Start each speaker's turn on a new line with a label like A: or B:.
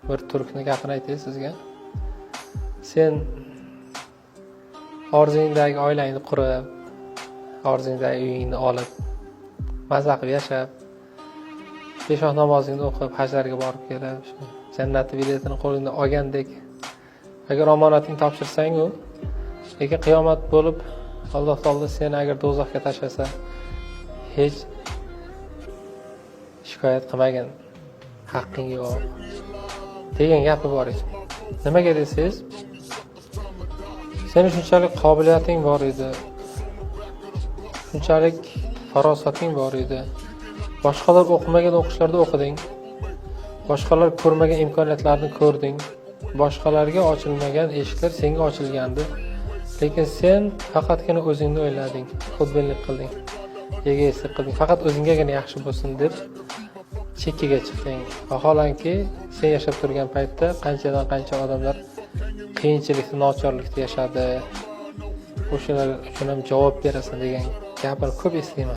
A: bir turkni gapini aytay sizga. Sen orzungdagi oilangni qurib, orzungdagi uyingni olib, mazza qilib yashab, peshoh namozingni o'qib, hajlarga borib kelib, jannatning biletini qo'lingda olgandek agar omonatingni topshirsang-u, lekin qiyomat bo'lib Alloh taolo seni agar do'zaxga tashlasa, hech shikoyat qilmagin, haqqing yo'q degan gapi bor edi. Nimaga desangiz, sening shunchalik qobiliyating bor edi, shunchalik farosating bor edi. Boshqalar o'qimagan o'qishlarda o'qiding. Boshqalar ko'rmagan imkoniyatlarni ko'rding. Boshqalarga ochilmagan eshiklar senga ochilgandi. Lekin sen faqatgina o'zingni o'ylading, xudbinlik qilding, egoistlik qilding. Faqat o'zingagina yaxshi bo'lsin deb chekkaga chiqding. Vaholanki, sen yashab turgan paytda qanchadan qancha odamlar qiyinchilikda, nochorlikda yashadi. O'shalar uchun ham javob berasan degan gapni ko'p eshitdim.